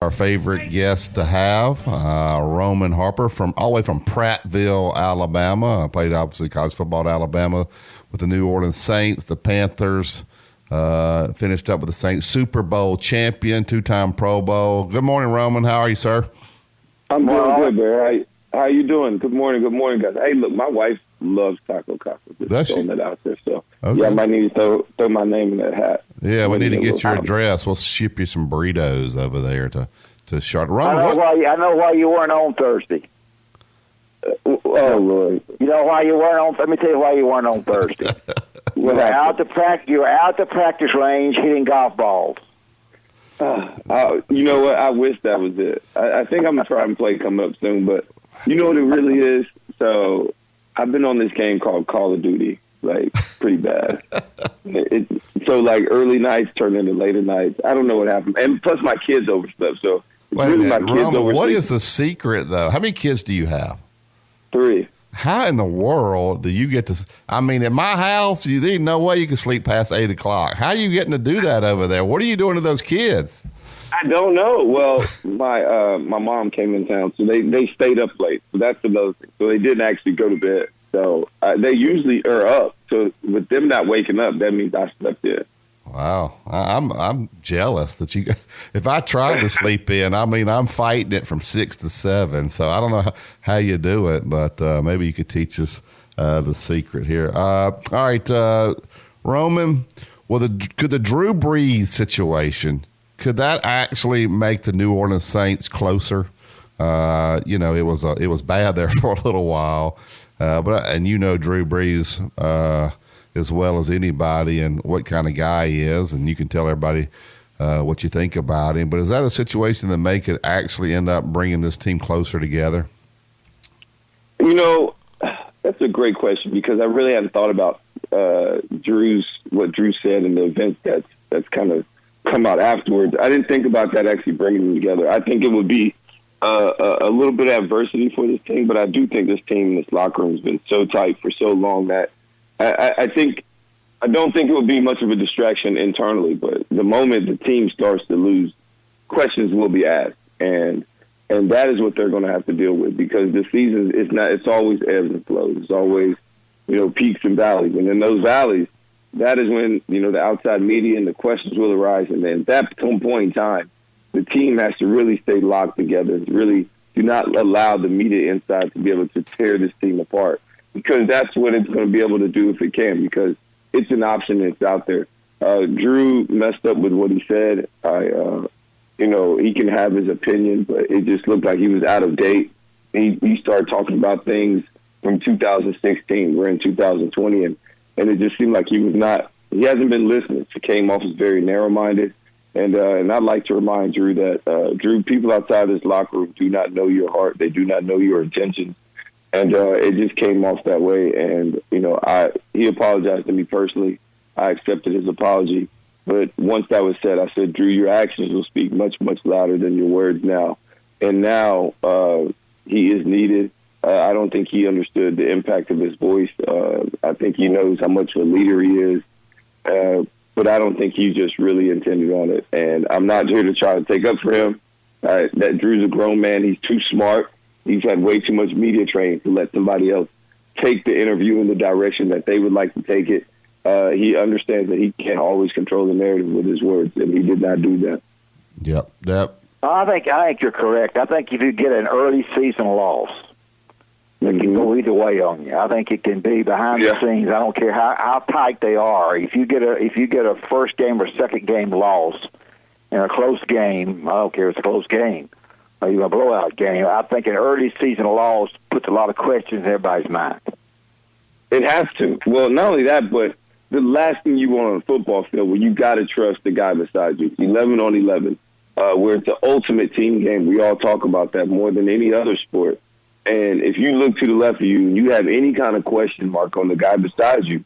our favorite guest to have, Roman Harper, all the way from Prattville, Alabama. Played, obviously, college football at Alabama with the New Orleans Saints, the Panthers. Finished up with the Saints, Super Bowl champion, 2-time Pro Bowl. Good morning, Roman. How are you, sir? I'm doing good, Bear. How you doing? Good morning, guys. Hey, look, my wife loves Taco Casa. Just throwing that out there. So, okay. Yeah, I might need to throw my name in that hat. Yeah, we need to get your address. We'll ship you some burritos over there to Charlotte. Roman, I know why you weren't on Thursday. Oh, Lord. You know why you weren't on? Let me tell you why you weren't on Thursday. You were out the practice range hitting golf balls. You know what? I wish that was it. I think I'm going to try and play coming up soon, but you know what it really is? So I've been on this game called Call of Duty, like, pretty bad. So, like, early nights turn into later nights. I don't know what happened. And plus my kids overslept, so it's Wait really a minute, my kids Roman, overslept. what is the secret, though? How many kids do you have? 3. How in the world do you get to – I mean, at my house, there's no way you can sleep past 8 o'clock. How are you getting to do that over there? What are you doing to those kids? I don't know. Well, my mom came in town, so they stayed up late. So that's another thing. So they didn't actually go to bed. So they usually are up. So with them not waking up, that means I slept in. Wow, I'm jealous that you. If I tried to sleep in, I mean, I'm fighting it from 6 to 7. So I don't know how you do it, but maybe you could teach us the secret here. All right, Roman. Well, could the Drew Brees situation, could that actually make the New Orleans Saints closer? You know, it was bad there for a little while, but you know Drew Brees as well as anybody and what kind of guy he is, and you can tell everybody what you think about him. But is that a situation that may could actually end up bringing this team closer together? You know, that's a great question because I really hadn't thought about what Drew said and the events that's kind of come out afterwards. I didn't think about that actually bringing them together. I think it would be a little bit of adversity for this team, but I do think this team, this locker room has been so tight for so long that I don't think it will be much of a distraction internally, but the moment the team starts to lose, questions will be asked, and that is what they're going to have to deal with because the season is not. It's always ebbs and flows. It's always, peaks and valleys, and in those valleys, that is when the outside media and the questions will arise, and then at that point in time, the team has to really stay locked together. Really, do not allow the media inside to be able to tear this team apart. Because that's what it's going to be able to do if it can, because it's an option that's out there. Drew messed up with what he said. He can have his opinion, but it just looked like he was out of date. He started talking about things from 2016. We're in 2020, and it just seemed like he hasn't been listening. He came off as very narrow-minded. And I'd like to remind Drew that, Drew, people outside this locker room do not know your heart. They do not know your intentions. And it just came off that way. And, he apologized to me personally. I accepted his apology. But once that was said, I said, Drew, your actions will speak much, much louder than your words now. And now he is needed. I don't think he understood the impact of his voice. I think he knows how much of a leader he is. But I don't think he just really intended on it. And I'm not here to try to take up for him. That Drew's a grown man. He's too smart. He's had way too much media training to let somebody else take the interview in the direction that they would like to take it. He understands that he can't always control the narrative with his words, and he did not do that. Yep. I think you're correct. I think if you get an early season loss, it can go either way on you. I think it can be behind the scenes. I don't care how tight they are. If you get a first game or second game loss in a close game, I don't care if it's a close game or even a blowout game. I think an early season loss puts a lot of questions in everybody's mind. It has to. Well, not only that, but the last thing you want on a football field, where you got to trust the guy beside you. It's 11 on 11, where it's the ultimate team game. We all talk about that more than any other sport. And if you look to the left of you and you have any kind of question mark on the guy beside you,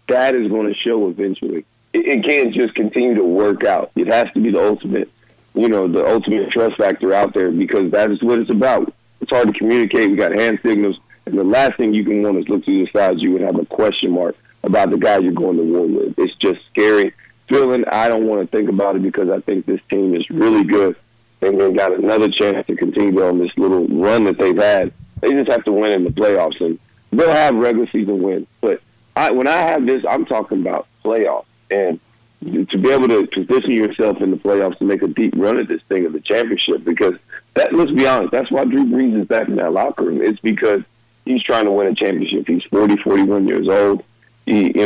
that is going to show eventually. It can't just continue to work out. It has to be the ultimate, the ultimate trust factor out there, because that is what it's about. It's hard to communicate. We got hand signals. And the last thing you can want is look to the side of you and have a question mark about the guy you're going to war with. It's just scary feeling. I don't want to think about it because I think this team is really good. and then got another chance to continue on this little run that they've had. They just have to win in the playoffs, and they'll have regular season wins. But when I have this, I'm talking about playoffs. And to be able to position yourself in the playoffs to make a deep run at this thing of the championship, because let's be honest, that's why Drew Brees is back in that locker room. It's because he's trying to win a championship. He's 40, 41 years old. He's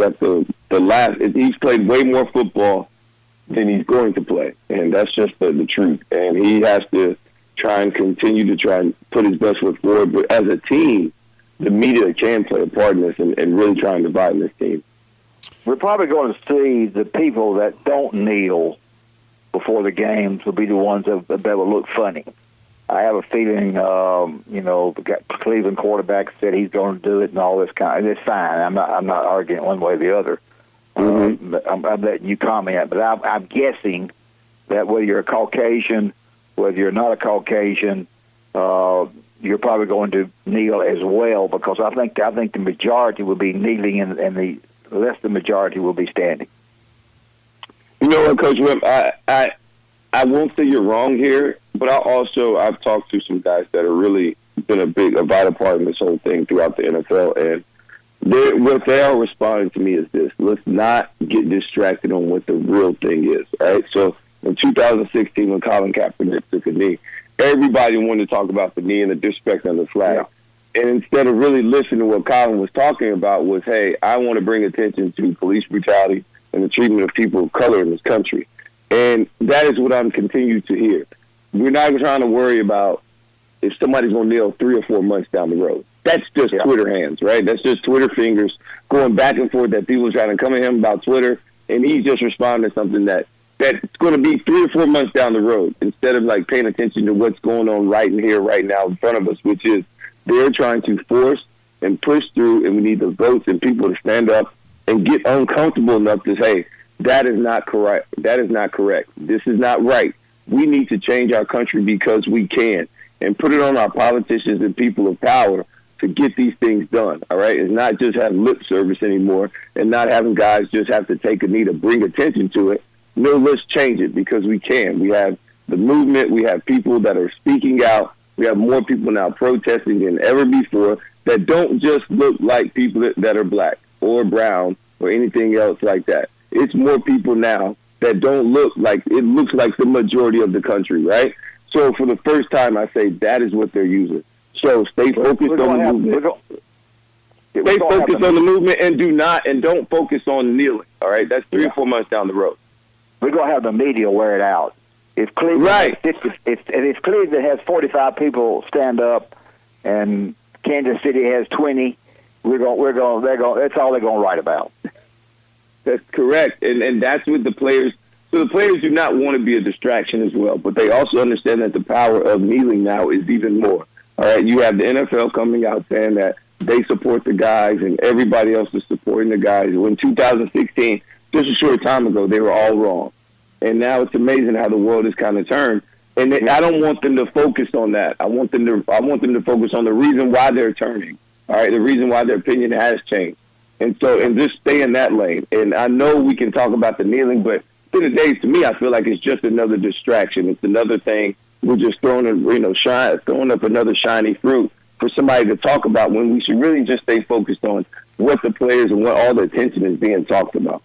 at the last. He's played way more football than he's going to play, and that's just the truth. And he has to try and continue to try and put his best foot forward. But as a team, the media can play a part in this and really try and divide this team. We're probably going to see the people that don't kneel before the games will be the ones that will look funny. I have a feeling, the Cleveland quarterback said he's going to do it and all this kind. It's fine. I'm not arguing one way or the other. But I'm letting you comment. But I'm guessing that whether you're a Caucasian, whether you're not a Caucasian, you're probably going to kneel as well, because I think the majority will be kneeling and the less the majority will be standing. You know what, Coach Wimp? I won't say you're wrong here, but I've talked to some guys that have really been a vital part in this whole thing throughout the NFL, and what they are responding to me is this: let's not get distracted on what the real thing is, right? So in 2016, when Colin Kaepernick took a knee, everybody wanted to talk about the knee and the disrespect on the flag. Yeah. And instead of really listening to what Colin was talking about was, hey, I want to bring attention to police brutality and the treatment of people of color in this country. And that is what I'm continuing to hear. We're not trying to worry about if somebody's going to kneel 3 or 4 months down the road. That's just Twitter hands, right? That's just Twitter fingers going back and forth that people are trying to come at him about Twitter, and he's just responding to something that's going to be 3 or 4 months down the road, instead of like paying attention to what's going on right in here, right now in front of us, which is they're trying to force and push through, and we need the votes and people to stand up and get uncomfortable enough to say, that is not correct. That is not correct. This is not right. We need to change our country because we can, and put it on our politicians and people of power to get these things done, all right? It's not just have lip service anymore and not having guys just have to take a knee to bring attention to it. No, let's change it because we can. We have the movement. We have people that are speaking out. We have more people now protesting than ever before that don't just look like people that are black or brown or anything else like that. It's more people now that don't look like – it looks like the majority of the country, right? So for the first time, I say that is what they're using. So stay focused on the movement. Stay focused on the movement and don't focus on kneeling, all right? That's 3 or 4 months down the road. We're going to have the media wear it out. If Cleveland, if Cleveland has 45 people stand up, and Kansas City has 20, that's all they're going to write about. That's correct, and that's what the players. So the players do not want to be a distraction as well, but they also understand that the power of kneeling now is even more. All right, you have the NFL coming out saying that they support the guys, and everybody else is supporting the guys. When 2016, just a short time ago, they were all wrong. And now it's amazing how the world has kind of turned. And I don't want them to focus on that. I want them to focus on the reason why they're turning. All right, the reason why their opinion has changed. And just stay in that lane. And I know we can talk about the kneeling, but in the days, to me, I feel like it's just another distraction. It's another thing. We're just throwing up another shiny fruit for somebody to talk about when we should really just stay focused on what the players and what all the attention is being talked about.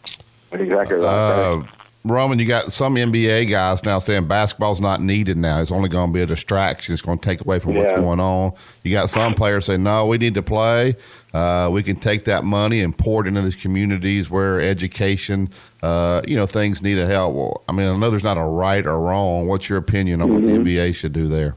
Exactly right. Roman, you got some NBA guys now saying basketball's not needed now. It's only going to be a distraction. It's going to take away from what's going on. You got some players saying, no, we need to play. We can take that money and pour it into these communities where education, things need help. Well, I mean, I know there's not a right or wrong. What's your opinion on what the NBA should do there?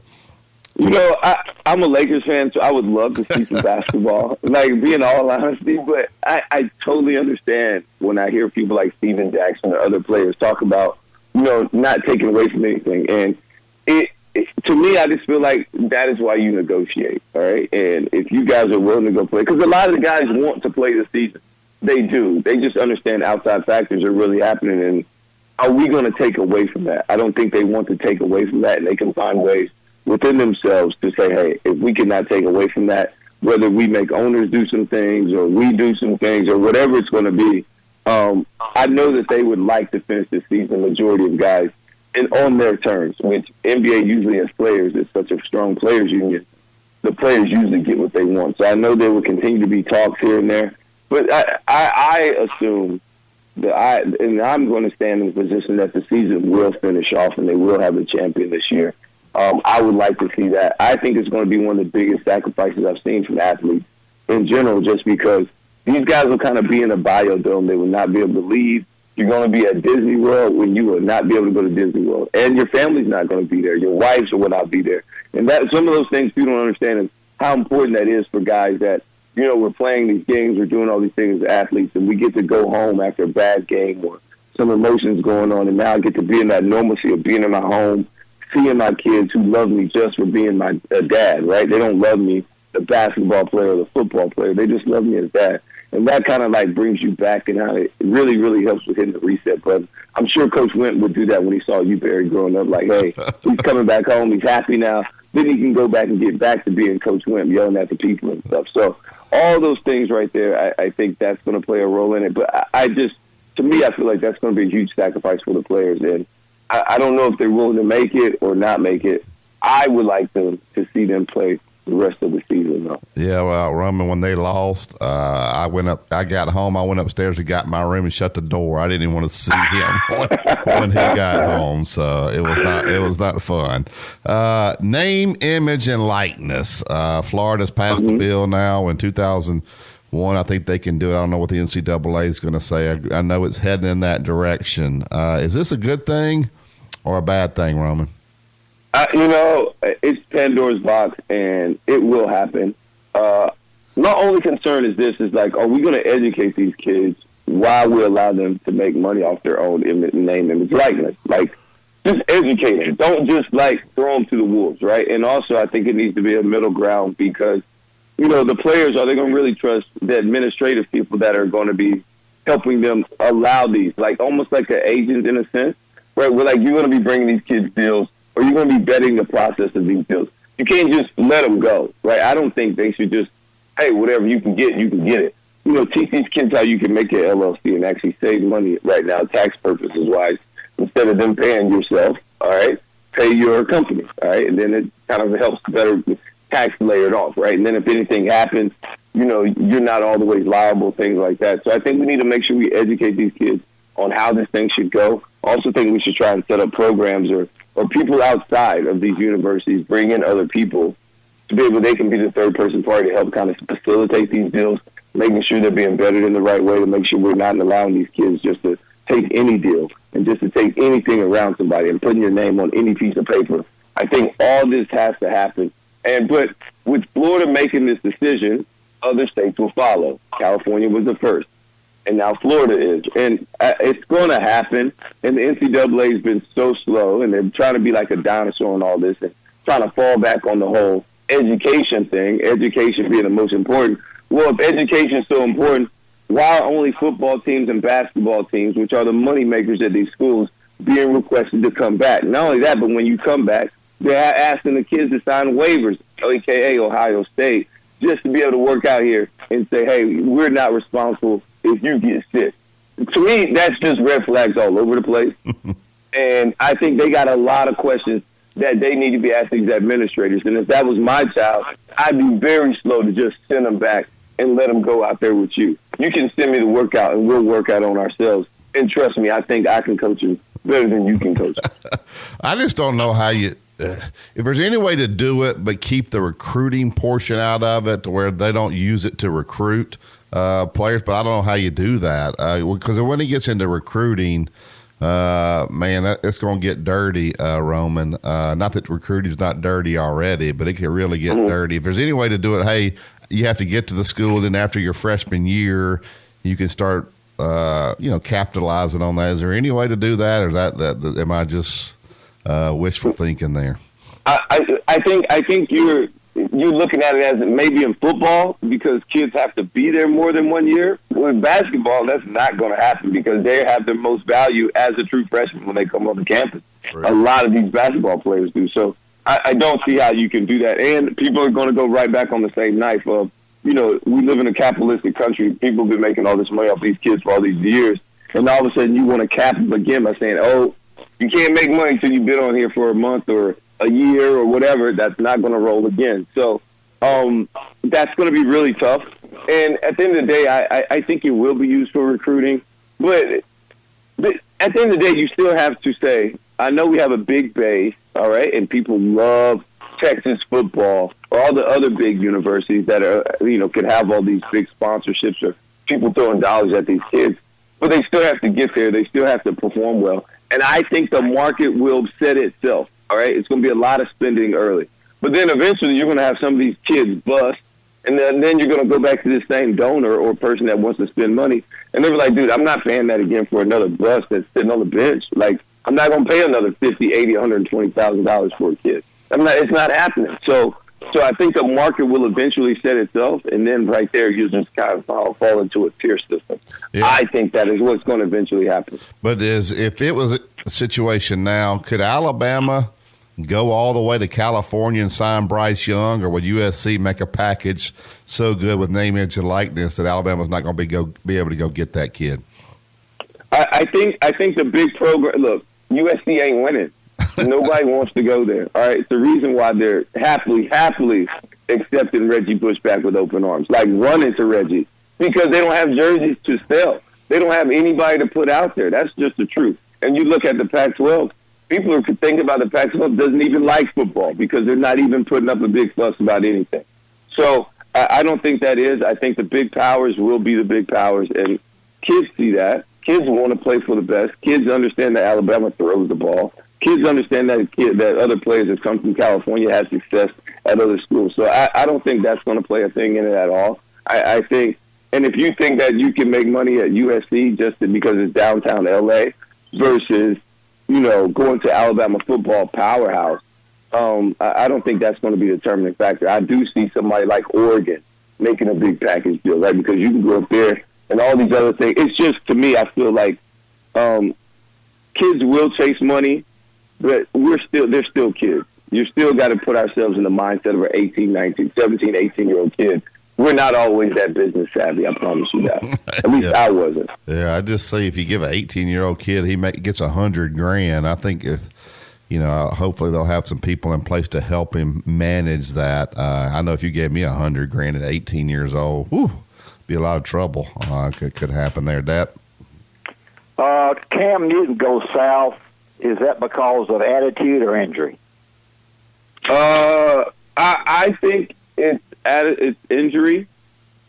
I'm a Lakers fan, so I would love to see some basketball, like being all honesty, but I totally understand when I hear people like Steven Jackson or other players talk about, not taking away from anything. And to me, I just feel like that is why you negotiate, all right? And if you guys are willing to go play, because a lot of the guys want to play this season. They do. They just understand outside factors are really happening, and are we going to take away from that? I don't think they want to take away from that, and they can find ways within themselves to say, hey, if we cannot take away from that, whether we make owners do some things or we do some things or whatever it's going to be, I know that they would like to finish this season, majority of guys, and they can find ways within themselves to say, hey, if we cannot take away from that, whether we make owners do some things or we do some things or whatever it's going to be, I know that they would like to finish this season, majority of guys, and they can find ways within themselves to say, hey, if we cannot take away from that, and on their terms, which NBA usually has players. It's such a strong players union. The players usually get what they want. So I know there will continue to be talks here and there. But I assume that I'm going to stand in the position that the season will finish off and they will have a champion this year. I would like to see that. I think it's going to be one of the biggest sacrifices I've seen from athletes in general, just because these guys will kind of be in a biodome. They will not be able to leave. You're going to be at Disney World when you will not be able to go to Disney World. And your family's not going to be there. Your wives will not be there. And that some of those things people don't understand is how important that is for guys that, we're playing these games, we're doing all these things as athletes, and we get to go home after a bad game or some emotions going on, and now I get to be in that normalcy of being in my home, seeing my kids who love me just for being my dad, right? They don't love me, the basketball player or the football player. They just love me as dad. And that kind of brings you back, and how it really, really helps with hitting the reset button. I'm sure Coach Went would do that when he saw you, Barry, growing up. Hey, he's coming back home. He's happy now. Then he can go back and get back to being Coach Wimp, yelling at the people and stuff. So all those things right there, I think that's going to play a role in it. But to me, I feel like that's going to be a huge sacrifice for the players. And I don't know if they're willing to make it or not make it. I would like to see them play the rest of the season, though. Yeah, well, Roman, when they lost, I got home, I went upstairs and got in my room and shut the door. I didn't even want to see him when he got home, so it was not fun. Name, image, and likeness. Florida's passed the bill now in 2001. I think they can do it. I don't know what the NCAA is going to say. I know it's heading in that direction. Is this a good thing or a bad thing, Roman? It's Pandora's box, and it will happen. My only concern is this: are we going to educate these kids while we allow them to make money off their own name, image, likeness? Just educate them. Don't just throw them to the wolves, right? And also, I think it needs to be a middle ground because, the players, are they going to really trust the administrative people that are going to be helping them allow these, almost like an agent in a sense, right? We're you're going to be bringing these kids deals, or you're going to be betting the process of these deals. You can't just let them go, right? I don't think they should just, hey, whatever you can get it. Teach these kids how you can make an LLC and actually save money right now, tax purposes wise, instead of them paying yourself, all right? Pay your company, all right? And then it kind of helps better tax layered off, right? And then if anything happens, you're not all the way liable, things like that. So I think we need to make sure we educate these kids on how this thing should go. Also think we should try and set up programs or people outside of these universities, bring in other people to be able, they can be the third person party to help kind of facilitate these deals, making sure they're being vetted in the right way to make sure we're not allowing these kids just to take any deal and just to take anything around somebody and putting your name on any piece of paper. I think all this has to happen. But with Florida making this decision, other states will follow. California was the first. And now Florida is. And it's going to happen. And the NCAA has been so slow, and they're trying to be like a dinosaur and all this, and trying to fall back on the whole education thing, education being the most important. Well, if education is so important, why are only football teams and basketball teams, which are the money makers at these schools, being requested to come back? Not only that, but when you come back, they're asking the kids to sign waivers, a.k.a. Ohio State, just to be able to work out here and say, hey, we're not responsible if you get sick. To me, that's just red flags all over the place. And I think they got a lot of questions that they need to be asking these administrators. And if that was my child, I'd be very slow to just send them back and let them go out there with you. You can send me the workout, and we'll work out on ourselves. And trust me, I think I can coach you better than you can coach. I just don't know how you if there's any way to do it but keep the recruiting portion out of it to where they don't use it to recruit players, but I don't know how you do that because when it gets into recruiting, man, it's going to get dirty, Roman. Not that recruiting's not dirty already, but it can really get dirty. If there's any way to do it, hey, you have to get to the school, then after your freshman year, you can start, capitalizing on that. Is there any way to do that, or is that am I just wishful thinking there? I think you're looking at it as maybe in football because kids have to be there more than 1 year. With basketball, that's not going to happen because they have their most value as a true freshman when they come on the campus. Right. A lot of these basketball players do. So I don't see how you can do that. And people are going to go right back on the same knife of, we live in a capitalistic country. People have been making all this money off these kids for all these years. And all of a sudden you want to cap them again by saying, oh, you can't make money until you've been on here for a month or a year or whatever. That's not going to roll again. So that's going to be really tough. And at the end of the day, I think it will be used for recruiting. But at the end of the day, you still have to say, I know we have a big base, all right, and people love Texas football or all the other big universities that are, could have all these big sponsorships or people throwing dollars at these kids. But they still have to get there. They still have to perform well. And I think the market will set itself, all right? It's going to be a lot of spending early. But then eventually you're going to have some of these kids bust, and then you're going to go back to this same donor or person that wants to spend money. And they're like, dude, I'm not paying that again for another bust that's sitting on the bench. Like, I'm not going to pay another $50, $80, $120,000 for a kid. It's not happening. So I think the market will eventually set itself, and then right there you just kind of fall into a tier system. Yeah. I think that is what's going to eventually happen. But if it was a situation now, could Alabama go all the way to California and sign Bryce Young, or would USC make a package so good with name, image, and likeness that Alabama's not going to be able to go get that kid? I think the big program. Look, USC ain't winning. Nobody wants to go there. All right, it's the reason why they're happily accepting Reggie Bush back with open arms, like running to Reggie, because they don't have jerseys to sell. They don't have anybody to put out there. That's just the truth. And you look at the Pac-12. People are thinking about the Pac-12 doesn't even like football because they're not even putting up a big fuss about anything. So I don't think that is. I think the big powers will be the big powers, and kids see that. Kids want to play for the best. Kids understand that Alabama throws the ball. Kids understand that other players that come from California have success at other schools. So I don't think that's going to play a thing in it at all. I think, and if you think that you can make money at USC just because it's downtown LA versus, going to Alabama football powerhouse, I don't think that's going to be the determining factor. I do see somebody like Oregon making a big package deal, right? Because you can go up there and all these other things. It's just, to me, I feel like kids will chase money, but they're still kids. You still got to put ourselves in the mindset of an 18, 19, 17, 18-year-old kid. We're not always that business savvy, I promise you that. At least I wasn't. Yeah, I just say if you give an 18-year-old kid, he gets $100,000. I think if, hopefully they'll have some people in place to help him manage that. I know if you gave me $100,000 at 18 years old, be a lot of trouble. Could happen there, Dat. Cam Newton goes south. Is that because of attitude or injury? I think it's injury,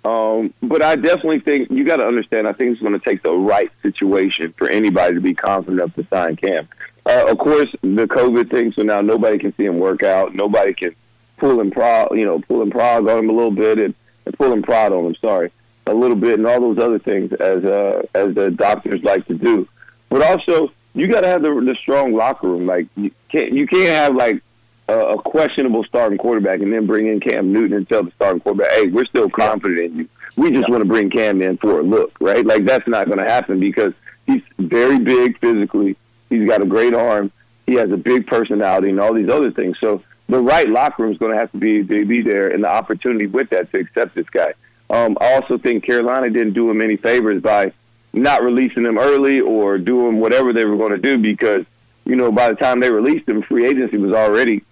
but I definitely think you got to understand. I think it's going to take the right situation for anybody to be confident enough to sign Cam. Of course, the COVID thing, so now nobody can see him work out. Nobody can pull and prod on him a little bit and pull and prod on him. Sorry, a little bit, and all those other things as the doctors like to do. But also, you got to have the strong locker room. Like you can't have like a questionable starting quarterback and then bring in Cam Newton and tell the starting quarterback, hey, we're still confident in you. We just want to bring Cam in for a look, right? Like that's not going to happen because he's very big physically. He's got a great arm. He has a big personality and all these other things. So the right locker room is going to have to be there, and the opportunity with that to accept this guy. I also think Carolina didn't do him any favors by not releasing him early or doing whatever they were going to do because, by the time they released him, free agency was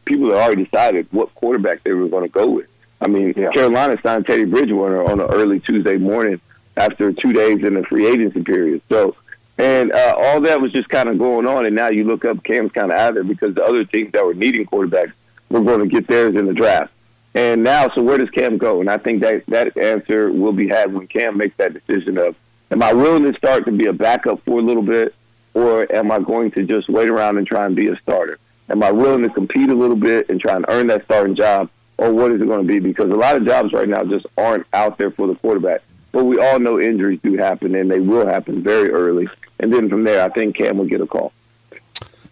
people had already decided what quarterback they were going to go with. I mean, Carolina signed Teddy Bridgewater on an early Tuesday morning after 2 days in the free agency period. So, and all that was just kind of going on, and now you look up, Cam's kind of out of there because the other teams that were needing quarterbacks were going to get theirs in the draft. And now, so where does Cam go? And I think that answer will be had when Cam makes that decision of, am I willing to start to be a backup for a little bit, or am I going to just wait around and try and be a starter? Am I willing to compete a little bit and try and earn that starting job, or what is it going to be? Because a lot of jobs right now just aren't out there for the quarterback. But we all know injuries do happen, and they will happen very early. And then from there, I think Cam will get a call.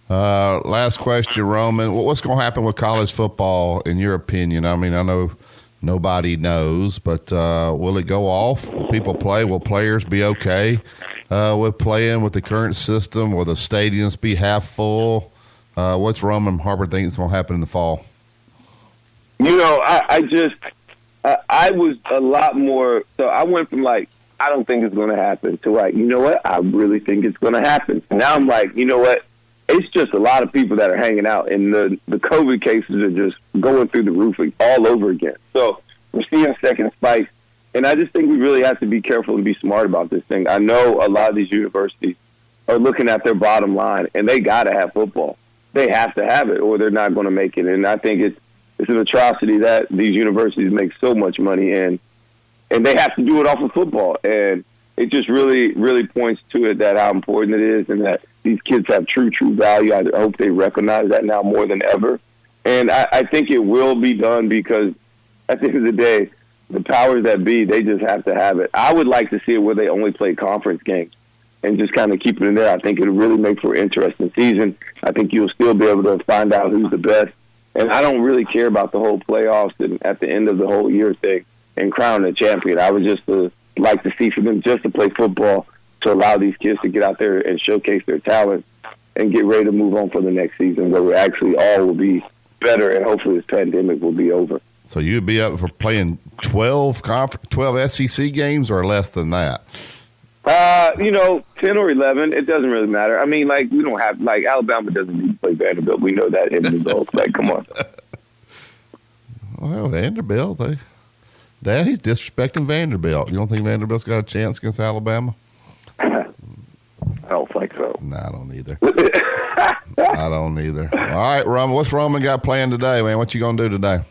Last question, Roman. What's going to happen with college football, in your opinion? I mean, I know nobody knows, but will it go off? Will people play? Will players be okay with playing with the current system? Will the stadiums be half full? What's Roman Harper think is going to happen in the fall? I was a lot more – so I went from like, I don't think it's going to happen to like, you know what, I really think it's going to happen. Now I'm like, you know what, it's just a lot of people that are hanging out, and the COVID cases are just going through the roof all over again. So we're seeing a second spike, and I just think we really have to be careful and be smart about this thing. I know a lot of these universities are looking at their bottom line, and they got to have football. They have to have it, or they're not going to make it. And I think it's an atrocity that these universities make so much money in, and they have to do it off of football. And it just really, really points to it that how important it is, and that these kids have true value. I hope they recognize that now more than ever. And I think it will be done, because at the end of the day, the powers that be, they just have to have it. I would like to see it where they only play conference games and just kind of keep it in there. I think it'll really make for an interesting season. I think you'll still be able to find out who's the best. And I don't really care about the whole playoffs and at the end of the whole year thing and crown a champion. I would just like to see for them just to play football, to allow these kids to get out there and showcase their talent and get ready to move on for the next season, where we actually all will be better, and hopefully this pandemic will be over. So you'd be up for playing 12 SEC games or less than that? 10 or 11. It doesn't really matter. I mean, like, we don't have, like, Alabama doesn't need to play Vanderbilt. We know that in the results. Like, come on. Well, Vanderbilt, he's disrespecting Vanderbilt. You don't think Vanderbilt's got a chance against Alabama? I don't think so. No, I don't either. I don't either. All right, Roman. What's Roman got planned today, man? What you going to do today?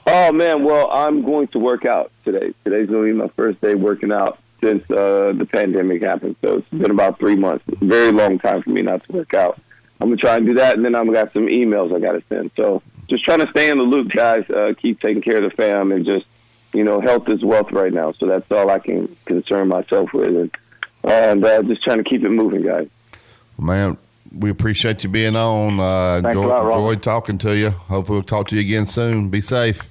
Oh, man, well, I'm going to work out today. Today's going to be my first day working out since the pandemic happened. So it's been about 3 months. It's a very long time for me not to work out. I'm going to try and do that, and then I've got some emails I got to send. So just trying to stay in the loop, guys, keep taking care of the fam, and just, health is wealth right now. So that's all I can concern myself with, and just trying to keep it moving, guys. Man, we appreciate you being on. Enjoyed talking to you. Hopefully we'll talk to you again soon. Be safe.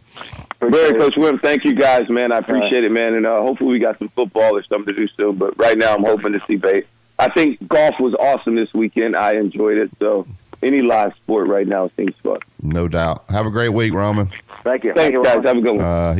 Very, Coach Wim. Thank you, guys, man. I appreciate it, man. And hopefully we got some football or something to do soon. But right now I'm hoping to see base. I think golf was awesome this weekend. I enjoyed it. So any live sport right now seems fun. No doubt. Have a great week, Roman. Thank you. Thanks, guys. Have a good one.